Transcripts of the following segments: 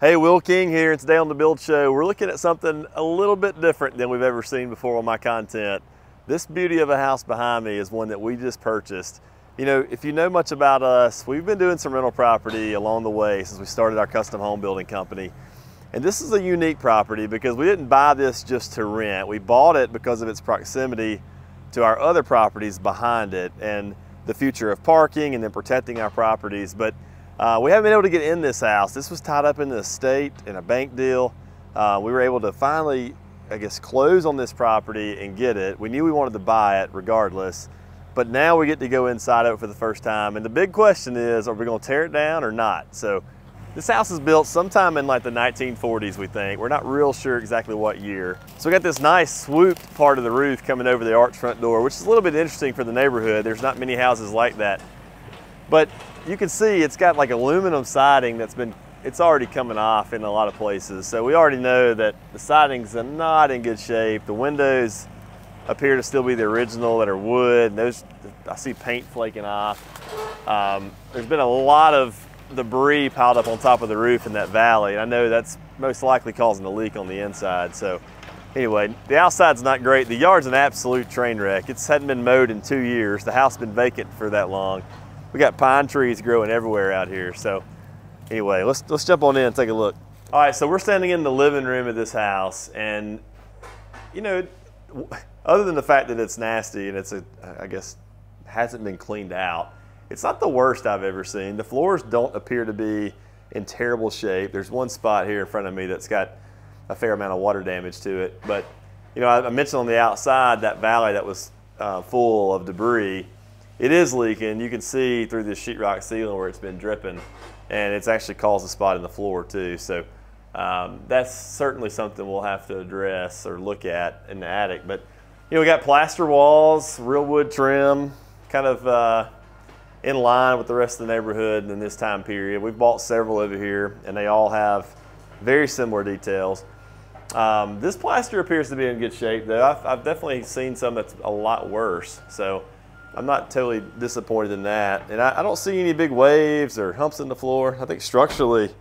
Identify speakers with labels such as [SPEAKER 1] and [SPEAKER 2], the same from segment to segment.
[SPEAKER 1] Hey, Will King here, and today on The Build Show, we're looking at something a little bit different than we've ever seen before on my content. This beauty of a house behind me is one that we just purchased. You know, if you know much about us, we've been doing some rental property along the way since we started our custom home building company. And this is a unique property because we didn't buy this just to rent. We bought it because of its proximity to our other properties behind it and the future of parking and then protecting our properties. But we haven't been able to get in this house. This was tied up in the estate in a bank deal. We were able to finally, I guess, close on this property and get it. We knew we wanted to buy it regardless, but now we get to go inside of it for the first time. And the big question is, are we gonna tear it down or not? So this house is built sometime in like the 1940s, we think. We're not real sure exactly what year. So we got this nice swooped part of the roof coming over the arch front door, which is a little bit interesting for the neighborhood. There's not many houses like that. But you can see it's got like aluminum siding it's already coming off in a lot of places. So we already know that the siding's not in good shape. The windows appear to still be the original that are wood. Those, I see paint flaking off. There's been a lot of debris piled up on top of the roof in that valley. And I know that's most likely causing a leak on the inside. So anyway, the outside's not great. The yard's an absolute train wreck. It hadn't been mowed in 2 years. The house has been vacant for that long. We got pine trees growing everywhere out here. So anyway, let's jump on in and take a look. All right, so we're standing in the living room of this house, and you know, other than the fact that it's nasty and I guess hasn't been cleaned out, it's not the worst I've ever seen. The floors don't appear to be in terrible shape. There's one spot here in front of me that's got a fair amount of water damage to it, but you know, I mentioned on the outside that valley that was full of debris. It is leaking. You can see through this sheetrock ceiling where it's been dripping, and it's actually caused a spot in the floor too. So that's certainly something we'll have to address or look at in the attic. But you know, we got plaster walls, real wood trim, kind of in line with the rest of the neighborhood in this time period. We've bought several over here, and they all have very similar details. This plaster appears to be in good shape, though. I've definitely seen some that's a lot worse. So I'm not totally disappointed in that. And I don't see any big waves or humps in the floor. I think structurally,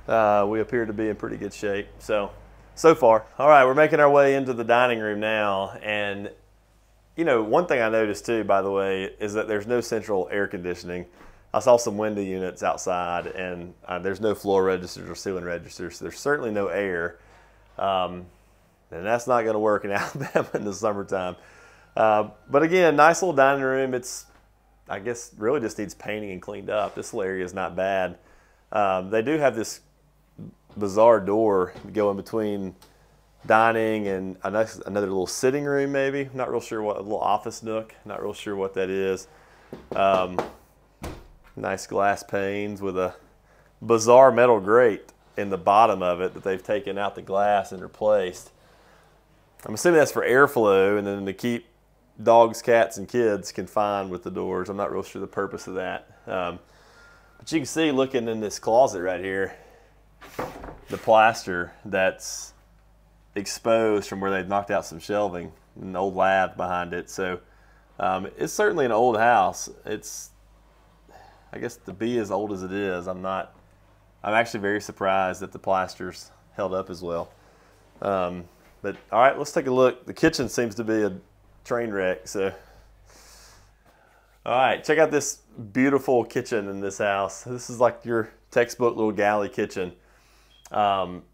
[SPEAKER 1] we appear to be in pretty good shape. So far. All right, we're making our way into the dining room now. And you know, one thing I noticed too, by the way, is that there's no central air conditioning. I saw some window units outside, and there's no floor registers or ceiling registers. So there's certainly no air. And that's not gonna work in Alabama in the summertime. But again, nice little dining room. It's, I guess, really just needs painting and cleaned up. This little area is not bad. They do have this bizarre door going between dining and another little sitting room, maybe. Not real sure what, a little office nook. Not real sure what that is. Nice glass panes with a bizarre metal grate in the bottom of it that they've taken out the glass and replaced. I'm assuming that's for airflow and then to keep dogs, cats, and kids confined with the doors. I'm not real sure the purpose of that. But you can see, looking in this closet right here, the plaster that's exposed from where they've knocked out some shelving, an old lab behind it. So it's certainly an old house. It's, I guess, to be as old as it is, I'm actually very surprised that the plaster's held up as well. But all right, let's take a look. The kitchen seems to be a train wreck. So, all right, check out this beautiful kitchen in this house. This is like your textbook little galley kitchen. Awesome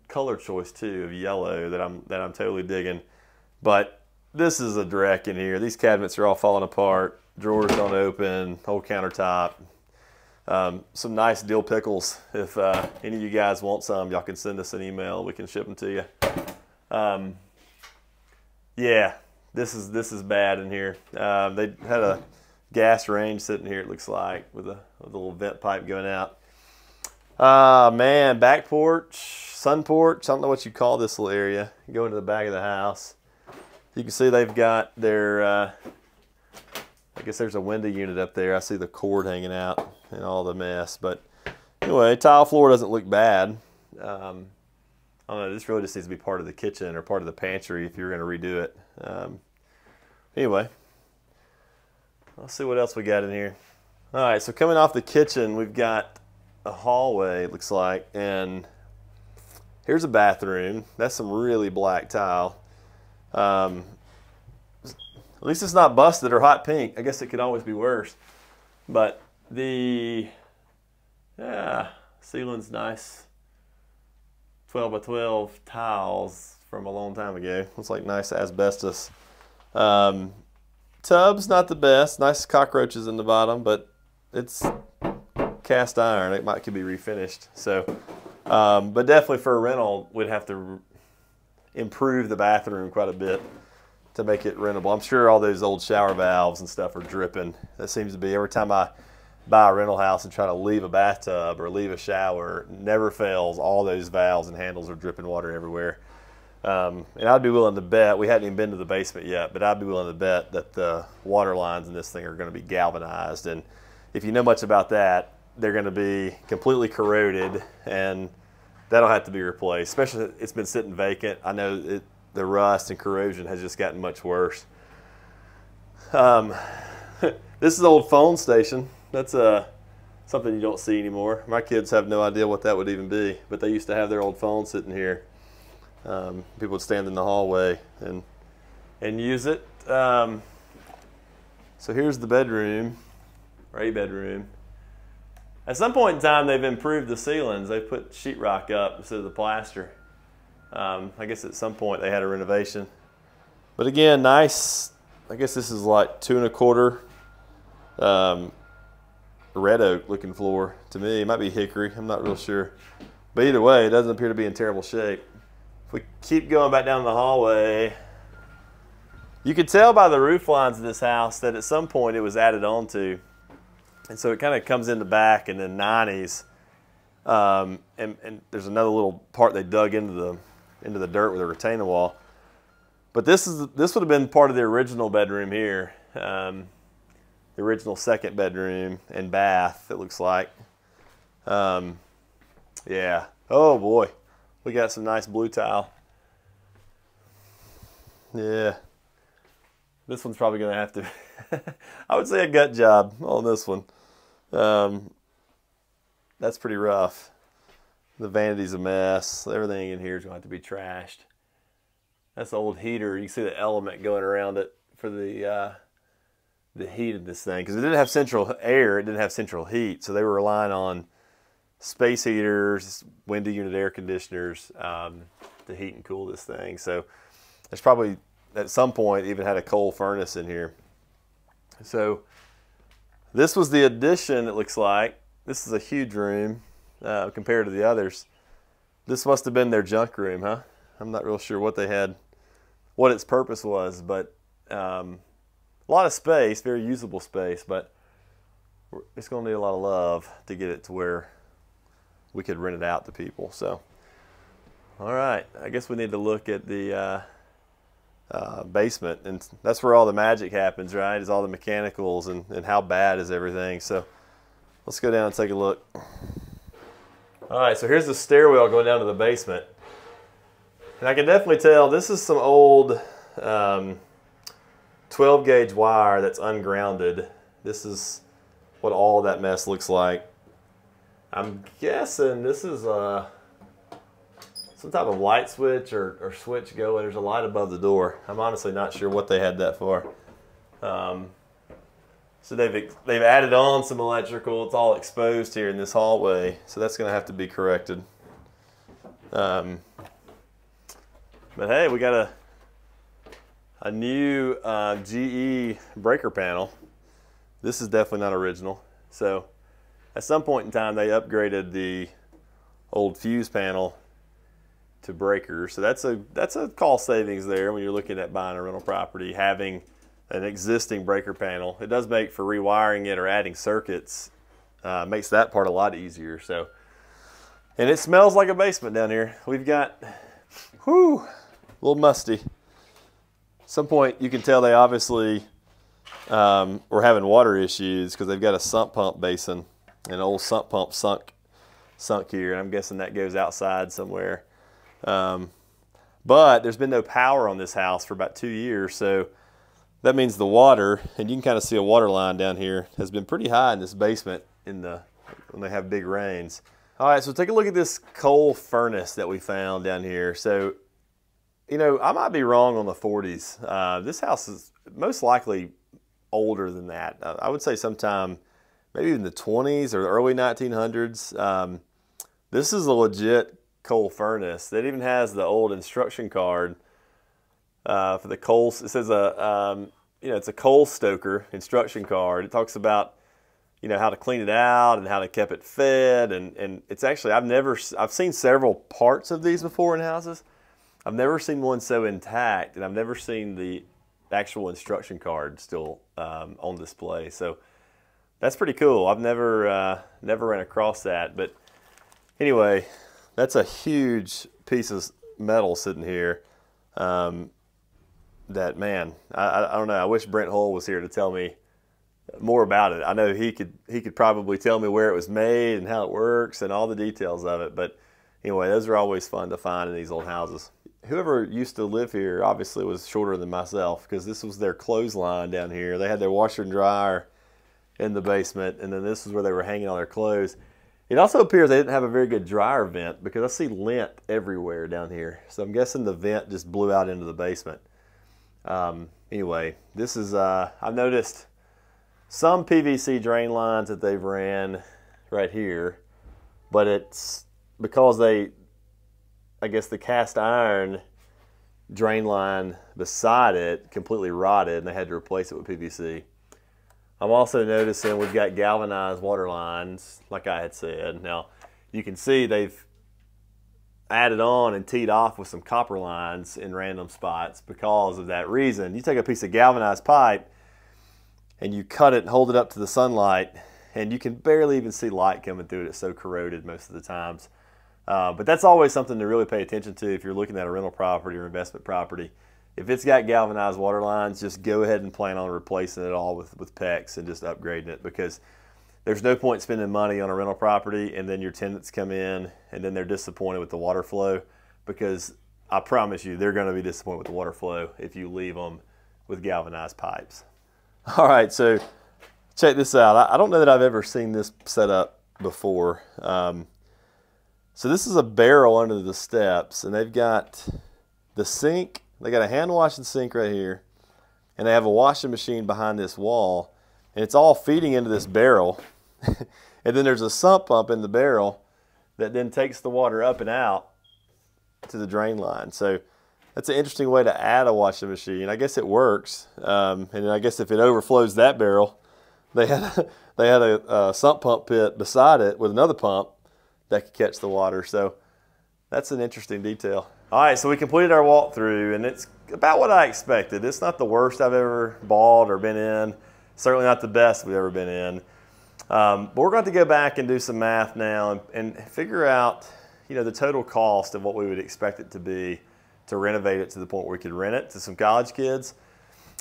[SPEAKER 1] color choice too of yellow that I'm totally digging. But this is a dreck in here. These cabinets are all falling apart. Drawers don't open. Whole countertop. Some nice dill pickles. If any of you guys want some, y'all can send us an email. We can ship them to you. Yeah, this is bad in here. They had a gas range sitting here, it looks like, with a little vent pipe going out. Man, back porch, sun porch. I don't know what you call this little area. You go into the back of the house. You can see they've got their, I guess there's a window unit up there. I see the cord hanging out and all the mess. But anyway, tile floor doesn't look bad. I don't know, this really just needs to be part of the kitchen or part of the pantry if you're going to redo it. Anyway, let's see what else we got in here. All right, so coming off the kitchen, we've got a hallway, it looks like, and here's a bathroom. That's some really black tile. At least it's not busted or hot pink. I guess it could always be worse. But the, yeah, ceiling's nice. 12 by 12 tiles from a long time ago. Looks like nice asbestos. Tub's not the best. Nice cockroaches in the bottom, but it's cast iron. It could be refinished. So, but definitely for a rental, we'd have to improve the bathroom quite a bit to make it rentable. I'm sure all those old shower valves and stuff are dripping. That seems to be every time I buy a rental house and try to leave a bathtub or leave a shower, never fails. All those valves and handles are dripping water everywhere. And I'd be willing to bet, we hadn't even been to the basement yet, but I'd be willing to bet that the water lines in this thing are going to be galvanized. And if you know much about that, they're going to be completely corroded, and that'll have to be replaced, especially it's been sitting vacant. I know the rust and corrosion has just gotten much worse. This is an old phone station. That's something you don't see anymore. My kids have no idea what that would even be, but they used to have their old phone sitting here. People would stand in the hallway and use it. So here's the bedroom, or a bedroom. At some point in time, they've improved the ceilings. They put sheetrock up instead of the plaster. I guess at some point they had a renovation. But again, nice. I guess this is like 2 1/4 red oak looking floor to me. It might be hickory. I'm not real sure. But either way, it doesn't appear to be in terrible shape. If we keep going back down the hallway, you could tell by the roof lines of this house that at some point it was added onto. And so it kind of comes in the back in the 90s. And there's another little part they dug into the dirt with a retaining wall. But this would have been part of the original bedroom here. The original second bedroom and bath, it looks like. Yeah. Oh boy. We got some nice blue tile. Yeah. This one's probably going to have to, I would say a gut job on this one. That's pretty rough. The vanity's a mess. Everything in here is going to have to be trashed. That's the old heater. You can see the element going around it for the heat of this thing. Because it didn't have central air, it didn't have central heat. So they were relying on space heaters, window unit air conditioners to heat and cool this thing. So there's probably at some point even had a coal furnace in here. So this was the addition, it looks like. This is a huge room compared to the others. This must have been their junk room, huh? I'm not real sure what they had, what its purpose was, but a lot of space, very usable space, but it's going to need a lot of love to get it to where we could rent it out to people. So, all right, I guess we need to look at the basement, and that's where all the magic happens, right? Is all the mechanicals and how bad is everything. So let's go down and take a look. All right, so here's the stairwell going down to the basement. And I can definitely tell this is some old 12 gauge wire that's ungrounded. This is what all of that mess looks like. I'm guessing this is some type of light switch or switch going. There's a light above the door. I'm honestly not sure what they had that for. So they've added on some electrical. It's all exposed here in this hallway, so that's going to have to be corrected. But hey, we got a new GE breaker panel. This is definitely not original. So at some point in time, they upgraded the old fuse panel to breakers. So that's a cost savings there when you're looking at buying a rental property, having an existing breaker panel. It does make for rewiring it or adding circuits, makes that part a lot easier. So, and it smells like a basement down here. We've got, whew, a little musty. At some point you can tell they obviously were having water issues because they've got a sump pump basin, an old sump pump sunk here, and I'm guessing that goes outside somewhere. But there's been no power on this house for about 2 years, so that means the water, and you can kind of see a water line down here, has been pretty high in this basement in the when they have big rains. All right, so take a look at this coal furnace that we found down here. So, you know, I might be wrong on the 40s. This house is most likely older than that. I would say sometime maybe in the 20s or early 1900s. This is a legit coal furnace. It even has the old instruction card for the coal. It says you know, it's a coal stoker instruction card. It talks about, you know, how to clean it out and how to keep it fed, and it's actually, I've seen several parts of these before in houses. I've never seen one so intact, and I've never seen the actual instruction card still on display. So that's pretty cool. I've never ran across that, but anyway, that's a huge piece of metal sitting here. That, man, I don't know. I wish Brent Hull was here to tell me more about it. I know he could probably tell me where it was made and how it works and all the details of it. But anyway, those are always fun to find in these old houses. Whoever used to live here obviously was shorter than myself, because this was their clothesline down here. They had their washer and dryer in the basement, and then this is where they were hanging all their clothes. It also appears they didn't have a very good dryer vent, because I see lint everywhere down here. So I'm guessing the vent just blew out into the basement. Anyway, this is, I've noticed some PVC drain lines that they've ran right here, but it's because I guess the cast iron drain line beside it completely rotted, and they had to replace it with PVC. I'm also noticing we've got galvanized water lines, like I had said. Now, you can see they've added on and teed off with some copper lines in random spots because of that reason. You take a piece of galvanized pipe and you cut it and hold it up to the sunlight, and you can barely even see light coming through it. It's so corroded most of the times. But that's always something to really pay attention to if you're looking at a rental property or investment property. If it's got galvanized water lines, just go ahead and plan on replacing it all with PEX and just upgrading it, because there's no point spending money on a rental property and then your tenants come in and then they're disappointed with the water flow, because I promise you they're going to be disappointed with the water flow if you leave them with galvanized pipes. All right, so check this out. I don't know that I've ever seen this set up before. So this is a barrel under the steps, and they've got the sink. They got a hand washing sink right here, and they have a washing machine behind this wall, and it's all feeding into this barrel. And then there's a sump pump in the barrel that then takes the water up and out to the drain line. So that's an interesting way to add a washing machine. I guess it works. And I guess if it overflows that barrel, they had a sump pump pit beside it with another pump that could catch the water. So that's an interesting detail. All right, so we completed our walkthrough, and it's about what I expected. It's not the worst I've ever bought or been in. Certainly not the best we've ever been in. But we're going to go back and do some math now and figure out, you know, the total cost of what we would expect it to be to renovate it to the point where we could rent it to some college kids.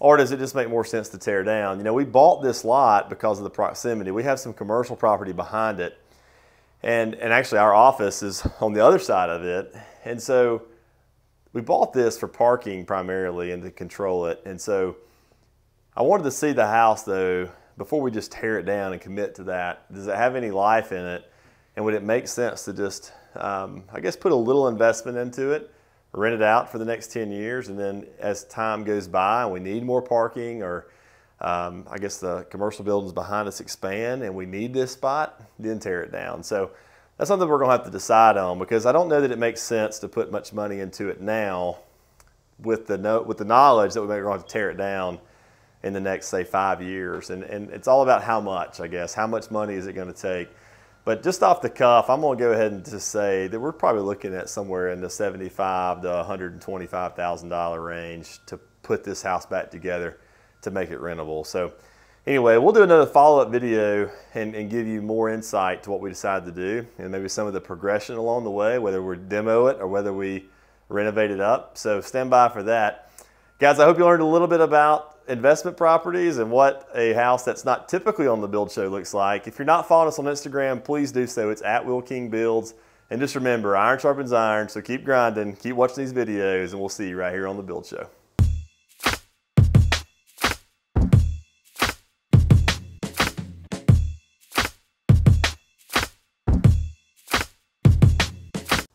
[SPEAKER 1] Or does it just make more sense to tear down? You know, we bought this lot because of the proximity. We have some commercial property behind it. And actually our office is on the other side of it. And so we bought this for parking primarily and to control it. And so I wanted to see the house though before we just tear it down and commit to that. Does it have any life in it? And would it make sense to just, I guess, put a little investment into it, rent it out for the next 10 years, and then as time goes by and we need more parking, or I guess the commercial buildings behind us expand and we need this spot, then tear it down. So that's something we're going to have to decide on, because I don't know that it makes sense to put much money into it now with the knowledge that we're going to have to tear it down in the next, say, 5 years. And it's all about how much, I guess. How much money is it going to take? But just off the cuff, I'm going to go ahead and just say that we're probably looking at somewhere in the $75,000 to $125,000 range to put this house back together to make it rentable. So anyway, we'll do another follow-up video and give you more insight to what we decided to do, and maybe some of the progression along the way, whether we demo it or whether we renovate it up. So stand by for that. Guys, I hope you learned a little bit about investment properties and what a house that's not typically on the Build Show looks like. If you're not following us on Instagram, please do so. It's @WillKingBuilds. And just remember, iron sharpens iron, so keep grinding, keep watching these videos, and we'll see you right here on the Build Show.